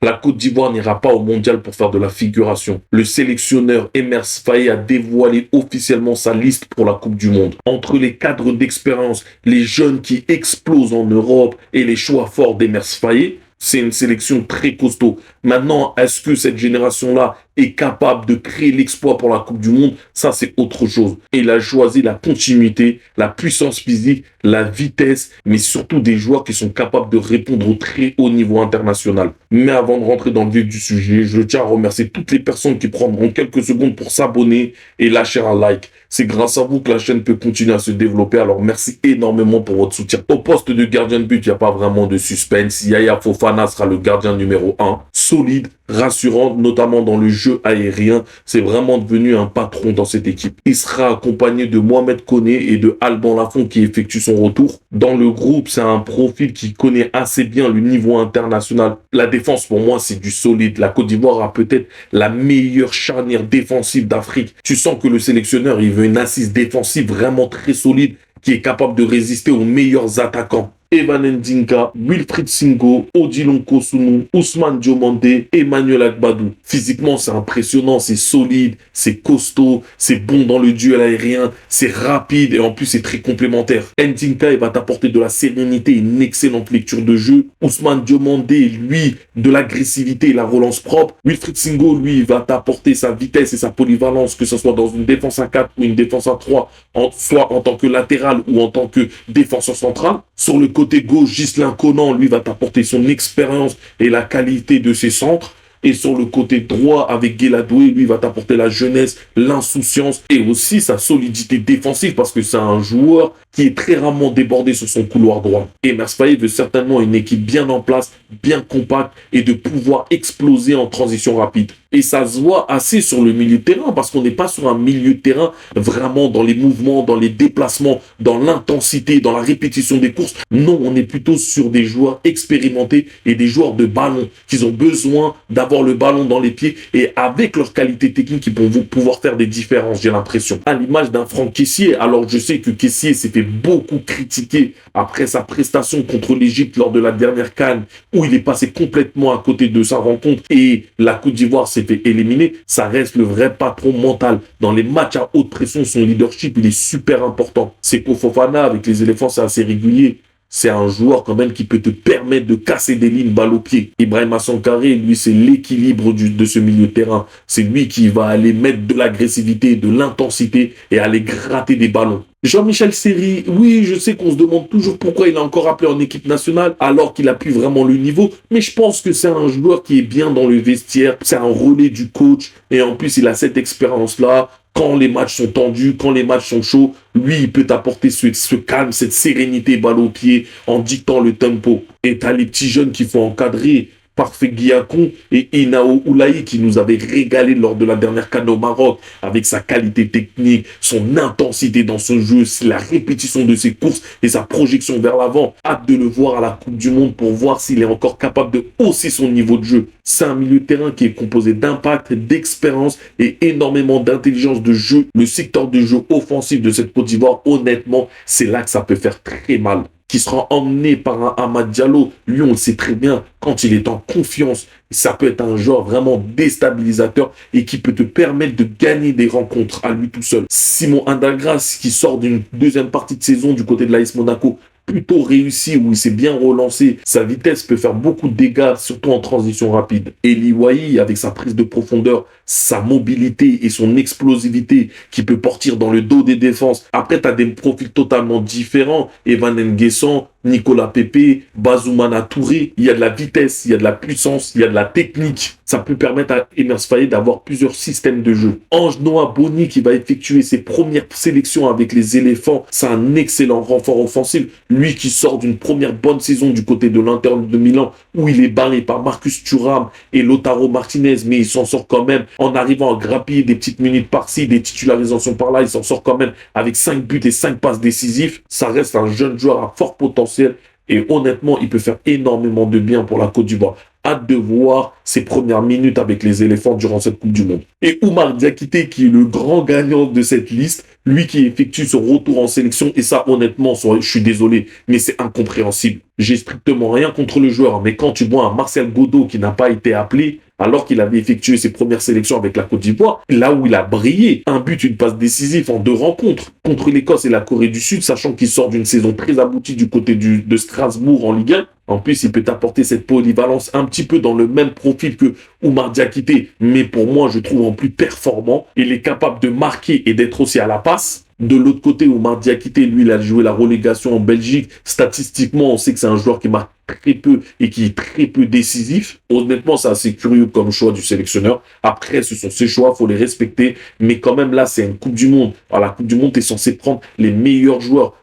La Côte d'Ivoire n'ira pas au mondial pour faire de la figuration. Le sélectionneur Emer Faé a dévoilé officiellement sa liste pour la Coupe du Monde. Entre les cadres d'expérience, les jeunes qui explosent en Europe et les choix forts d'Emer Faé, c'est une sélection très costaud. Maintenant, est-ce que cette génération-là est capable de créer l'exploit pour la Coupe du Monde? Ça, c'est autre chose. Et il a choisi la continuité, la puissance physique, la vitesse, mais surtout des joueurs qui sont capables de répondre au très haut niveau international. Mais avant de rentrer dans le vif du sujet, je tiens à remercier toutes les personnes qui prendront quelques secondes pour s'abonner et lâcher un like. C'est grâce à vous que la chaîne peut continuer à se développer, alors merci énormément pour votre soutien. Au poste de gardien de but, il n'y a pas vraiment de suspense. Yaya Fofana sera le gardien numéro 1. Solide, rassurant, notamment dans le jeu aérien. C'est vraiment devenu un patron dans cette équipe. Il sera accompagné de Mohamed Koné et de Alban Lafont qui effectuent son retour. Dans le groupe, c'est un profil qui connaît assez bien le niveau international. La défense, pour moi, c'est du solide. La Côte d'Ivoire a peut-être la meilleure charnière défensive d'Afrique. Tu sens que le sélectionneur, il veut une assise défensive vraiment très solide qui est capable de résister aux meilleurs attaquants. Evan Ndinka, Wilfried Singo, Odilon Kosunu, Ousmane Diomandé, Emmanuel Agbadou. Physiquement, c'est impressionnant, c'est solide, c'est costaud, c'est bon dans le duel aérien, c'est rapide et en plus c'est très complémentaire. Ndinka, il va t'apporter de la sérénité, une excellente lecture de jeu. Ousmane Diomandé, lui, de l'agressivité et la relance propre. Wilfried Singo, lui, il va t'apporter sa vitesse et sa polyvalence, que ce soit dans une défense à 4 ou une défense à 3, soit en tant que latéral ou en tant que défenseur central. Sur le côté gauche, Ghislain Conan, lui, va t'apporter son expérience et la qualité de ses centres. Et sur le côté droit, avec Guéladoué, lui, va t'apporter la jeunesse, l'insouciance et aussi sa solidité défensive parce que c'est un joueur qui est très rarement débordé sur son couloir droit. Et Emer Faé veut certainement une équipe bien en place, bien compacte et de pouvoir exploser en transition rapide. Et ça se voit assez sur le milieu de terrain parce qu'on n'est pas sur un milieu de terrain vraiment dans les mouvements, dans les déplacements, dans l'intensité, dans la répétition des courses. Non, on est plutôt sur des joueurs expérimentés et des joueurs de ballon qui ont besoin d'avoir le ballon dans les pieds et avec leur qualité technique, ils vont pouvoir faire des différences, j'ai l'impression. À l'image d'un Franck Kessié, alors je sais que Kessié s'est fait beaucoup critiquer après sa prestation contre l'Égypte lors de la dernière CAN où il est passé complètement à côté de sa rencontre et la Côte d'Ivoire s'est fait éliminer. Ça reste le vrai patron mental. Dans les matchs à haute pression, son leadership, il est super important. Seko Fofana, avec les éléphants, c'est assez régulier. C'est un joueur quand même qui peut te permettre de casser des lignes balle au pied. Ibrahima Sankaré, lui, c'est l'équilibre de ce milieu de terrain. C'est lui qui va aller mettre de l'agressivité, de l'intensité et aller gratter des ballons. Jean-Michel Seri, oui, je sais qu'on se demande toujours pourquoi il est encore appelé en équipe nationale alors qu'il a plus vraiment le niveau, mais je pense que c'est un joueur qui est bien dans le vestiaire, c'est un relais du coach et en plus il a cette expérience-là. Quand les matchs sont tendus, quand les matchs sont chauds, lui, il peut t'apporter ce calme, cette sérénité balle au pied en dictant le tempo. Et t'as les petits jeunes qu'il faut encadrer. Parfait Guiacon et Inao Oulaï qui nous avaient régalé lors de la dernière CAN au Maroc avec sa qualité technique, son intensité dans son jeu, la répétition de ses courses et sa projection vers l'avant. Hâte de le voir à la Coupe du Monde pour voir s'il est encore capable de hausser son niveau de jeu. C'est un milieu de terrain qui est composé d'impact, d'expérience et énormément d'intelligence de jeu. Le secteur de jeu offensif de cette Côte d'Ivoire, honnêtement, c'est là que ça peut faire très mal. Qui sera emmené par un Amad Diallo. Lui, on le sait très bien, quand il est en confiance, ça peut être un joueur vraiment déstabilisateur et qui peut te permettre de gagner des rencontres à lui tout seul. Simon Andagras, qui sort d'une deuxième partie de saison du côté de l'AS Monaco, plutôt réussi, où il s'est bien relancé. Sa vitesse peut faire beaucoup de dégâts, surtout en transition rapide. Eli Wahi, avec sa prise de profondeur, sa mobilité et son explosivité qui peut partir dans le dos des défenses. Après, tu as des profils totalement différents. Evan Nguessan, Nicolas Pepe, Bazoumana Touré. Il y a de la vitesse, il y a de la puissance, il y a de la technique. Ça peut permettre à Emer Faé d'avoir plusieurs systèmes de jeu. Ange Noah Boni qui va effectuer ses premières sélections avec les éléphants. C'est un excellent renfort offensif. Lui qui sort d'une première bonne saison du côté de l'Inter de Milan où il est barré par Marcus Thuram et Lautaro Martinez, mais il s'en sort quand même en arrivant à grappiller des petites minutes par-ci, des titularisations par-là. Il s'en sort quand même avec 5 buts et 5 passes décisives. Ça reste un jeune joueur à fort potentiel et honnêtement, il peut faire énormément de bien pour la Côte d'Ivoire. hâte de voir ses premières minutes avec les éléphants durant cette Coupe du Monde. Et Oumar Diakité, qui est le grand gagnant de cette liste, lui qui effectue son retour en sélection, et ça, honnêtement, je suis désolé, mais c'est incompréhensible. J'ai strictement rien contre le joueur, mais quand tu vois un Martial Godot qui n'a pas été appelé, alors qu'il avait effectué ses premières sélections avec la Côte d'Ivoire, là où il a brillé, un but, une passe décisive en 2 rencontres contre l'Écosse et la Corée du Sud, sachant qu'il sort d'une saison très aboutie du côté de Strasbourg en Ligue 1. En plus, il peut apporter cette polyvalence un petit peu dans le même profil que Oumar Diakité, mais pour moi, je trouve en plus performant. Il est capable de marquer et d'être aussi à la passe. De l'autre côté, Oumar Diakité, lui, il a joué la relégation en Belgique. Statistiquement, on sait que c'est un joueur qui marque très peu et qui est très peu décisif. Honnêtement, c'est assez curieux comme choix du sélectionneur. Après, ce sont ses choix, faut les respecter. Mais quand même, là, c'est une Coupe du Monde. Alors, la Coupe du Monde, tu es censé prendre les meilleurs joueurs.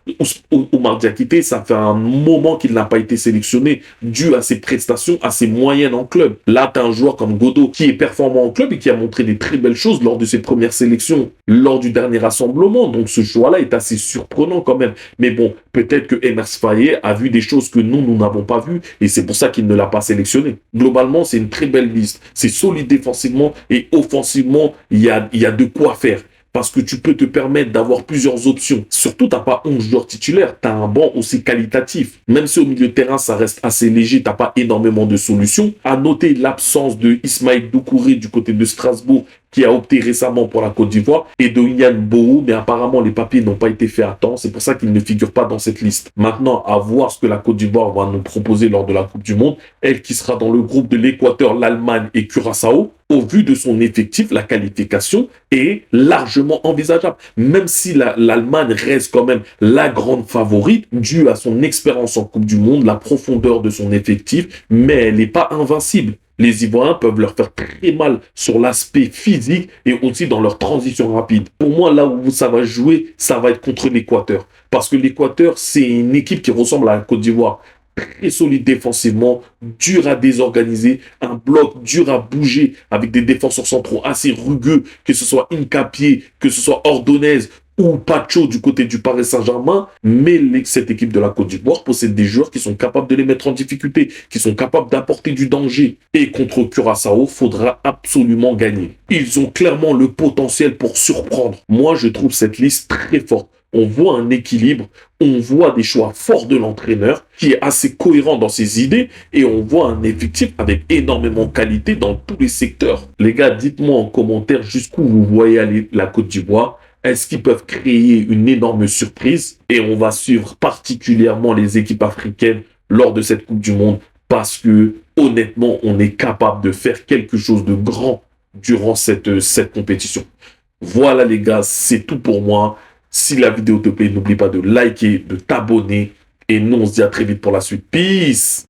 Oumar Diakité, ça fait un moment qu'il n'a pas été sélectionné dû à ses prestations, à ses moyennes en club. Là, tu as un joueur comme Godot qui est performant en club et qui a montré des très belles choses lors de ses premières sélections, lors du dernier rassemblement. Donc, ce choix-là est assez surprenant quand même. Mais bon, peut-être que Emers Faé a vu des choses que nous n'avons pas vues et c'est pour ça qu'il ne l'a pas sélectionné. Globalement, c'est une très belle liste. C'est solide défensivement et offensivement, il y a de quoi faire. Parce que tu peux te permettre d'avoir plusieurs options. Surtout, tu n'as pas 11 joueurs titulaires. Tu as un banc aussi qualitatif. Même si au milieu de terrain, ça reste assez léger, tu n'as pas énormément de solutions. À noter l'absence de Ismaël Doucouré du côté de Strasbourg, qui a opté récemment pour la Côte d'Ivoire, et de Yann Boou, mais apparemment les papiers n'ont pas été faits à temps, c'est pour ça qu'il ne figure pas dans cette liste. Maintenant, à voir ce que la Côte d'Ivoire va nous proposer lors de la Coupe du Monde, elle qui sera dans le groupe de l'Équateur, l'Allemagne et Curaçao, au vu de son effectif, la qualification est largement envisageable. Même si l'Allemagne reste quand même la grande favorite, due à son expérience en Coupe du Monde, la profondeur de son effectif, mais elle n'est pas invincible. Les Ivoiriens peuvent leur faire très mal sur l'aspect physique et aussi dans leur transition rapide. Pour moi, là où ça va jouer, ça va être contre l'Équateur. Parce que l'Équateur, c'est une équipe qui ressemble à la Côte d'Ivoire. Très solide défensivement, dur à désorganiser, un bloc dur à bouger avec des défenseurs centraux assez rugueux, que ce soit Incapié, que ce soit Ordonez ou Pacho du côté du Paris Saint-Germain, mais cette équipe de la Côte d'Ivoire possède des joueurs qui sont capables de les mettre en difficulté, qui sont capables d'apporter du danger. Et contre Curaçao, faudra absolument gagner. Ils ont clairement le potentiel pour surprendre. Moi, je trouve cette liste très forte. On voit un équilibre, on voit des choix forts de l'entraîneur qui est assez cohérent dans ses idées et on voit un effectif avec énormément de qualité dans tous les secteurs. Les gars, dites-moi en commentaire jusqu'où vous voyez aller la Côte d'Ivoire. Est-ce qu'ils peuvent créer une énorme surprise? Et on va suivre particulièrement les équipes africaines lors de cette Coupe du Monde parce que, honnêtement, on est capable de faire quelque chose de grand durant cette compétition. Voilà les gars, c'est tout pour moi. Si la vidéo te plaît, n'oublie pas de liker, de t'abonner. Et nous, on se dit à très vite pour la suite. Peace!